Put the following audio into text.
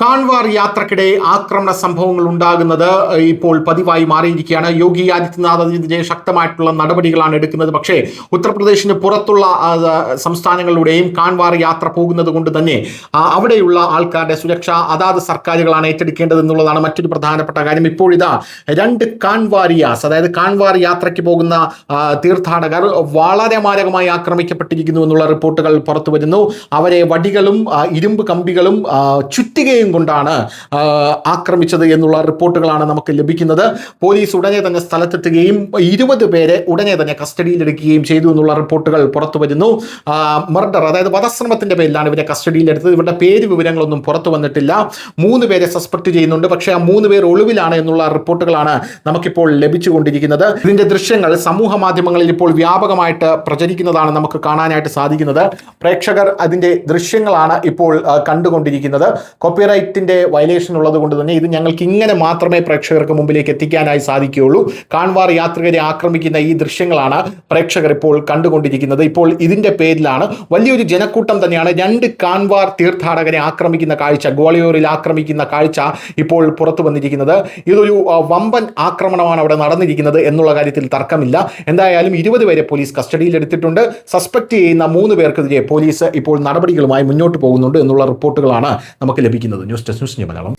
കാൻവാർ യാത്രക്കിടെ ആക്രമണ സംഭവങ്ങൾ ഉണ്ടാകുന്നത് ഇപ്പോൾ പതിവായി മാറിയിരിക്കുകയാണ്. യോഗി ആദിത്യനാഥ് അതിനെതിരെ ശക്തമായിട്ടുള്ള നടപടികളാണ് എടുക്കുന്നത്. പക്ഷേ ഉത്തർപ്രദേശിന് പുറത്തുള്ള സംസ്ഥാനങ്ങളിലൂടെയും കാൻവാർ യാത്ര പോകുന്നത് കൊണ്ട് തന്നെ അവിടെയുള്ള ആൾക്കാരുടെ സുരക്ഷ അതാത് സർക്കാരുകളാണ് ഏറ്റെടുക്കേണ്ടത് എന്നുള്ളതാണ് മറ്റൊരു പ്രധാനപ്പെട്ട കാര്യം. ഇപ്പോഴിതാ രണ്ട് കാൻവാരിയാസ്, അതായത് കാൻവാർ യാത്രയ്ക്ക് പോകുന്ന തീർത്ഥാടകർ വളരെ മാരകമായി ആക്രമിക്കപ്പെട്ടിരിക്കുന്നു എന്നുള്ള റിപ്പോർട്ടുകൾ പുറത്തു വരുന്നു. അവരെ വടികളും ഇരുമ്പ് കമ്പികളും ചുറ്റികയും കൊണ്ടാണ് ആക്രമിച്ചത് എന്നുള്ള റിപ്പോർട്ടുകളാണ് നമുക്ക് ലഭിക്കുന്നത്. പോലീസ് ഉടനെ തന്നെ സ്ഥലത്തെത്തുകയും 20 പേരെ ഉടനെ തന്നെ കസ്റ്റഡിയിലെടുക്കുകയും ചെയ്തു എന്നുള്ള റിപ്പോർട്ടുകൾ പുറത്തു വരുന്നു. മർഡർ, അതായത് വധശ്രമത്തിന്റെ പേരിലാണ് ഇവരെ കസ്റ്റഡിയിലെടുത്തത്. ഇവരുടെ പേര് വിവരങ്ങളൊന്നും പുറത്തു വന്നിട്ടില്ല. 3 പേരെ സസ്പെക്ട് ചെയ്യുന്നുണ്ട്. പക്ഷേ ആ 3 പേർ ഒളിവിലാണ് എന്നുള്ള റിപ്പോർട്ടുകളാണ് നമുക്കിപ്പോൾ ലഭിച്ചുകൊണ്ടിരിക്കുന്നത്. ഇതിന്റെ ദൃശ്യങ്ങൾ സമൂഹ മാധ്യമങ്ങളിൽ ഇപ്പോൾ വ്യാപകമായിട്ട് പ്രചരിക്കുന്നതാണ് നമുക്ക് കാണാനായിട്ട് സാധിക്കുന്നത്. പ്രേക്ഷകർ അതിന്റെ ദൃശ്യങ്ങളാണ് ഇപ്പോൾ കണ്ടുകൊണ്ടിരിക്കുന്നത്. കോപ്പിറൈറ്റിന്റെ വയലേഷൻ ഉള്ളത് കൊണ്ട് തന്നെ ഇത് ഞങ്ങൾക്ക് ഇങ്ങനെ മാത്രമേ പ്രേക്ഷകർക്ക് മുമ്പിലേക്ക് എത്തിക്കാനായി സാധിക്കുകയുള്ളൂ. കാൻവാർ യാത്രികരെ ആക്രമിക്കുന്ന ഈ ദൃശ്യങ്ങളാണ് പ്രേക്ഷകർ ഇപ്പോൾ കണ്ടുകൊണ്ടിരിക്കുന്നത്. ഇപ്പോൾ ഇതിന്റെ പേരിലാണ് വലിയൊരു ജനക്കൂട്ടം തന്നെയാണ് 2 കാൻവാർ തീർത്ഥാടകരെ ആക്രമിക്കുന്ന കാഴ്ച, ഗ്വാളിയോറിൽ ആക്രമിക്കുന്ന കാഴ്ച ഇപ്പോൾ പുറത്തു വന്നിരിക്കുന്നത്. ഇതൊരു വമ്പൻ ആക്രമണമാണ് അവിടെ നടന്നിരിക്കുന്നത് എന്നുള്ള കാര്യത്തിൽ തർക്കമില്ല. എന്തായാലും 20 പേരെ പോലീസ് കസ്റ്റഡിയിൽ എടുത്തിട്ടുണ്ട്. സസ്പെക്ട് ചെയ്യുന്ന 3 പേർക്കെതിരെ പോലീസ് ഇപ്പോൾ നടപടികളുമായി മുന്നോട്ട് പോകുന്നുണ്ട് എന്നുള്ള റിപ്പോർട്ടുകളാണ് നമുക്ക് ലഭിക്കുന്നത്. News desk news Malayalam.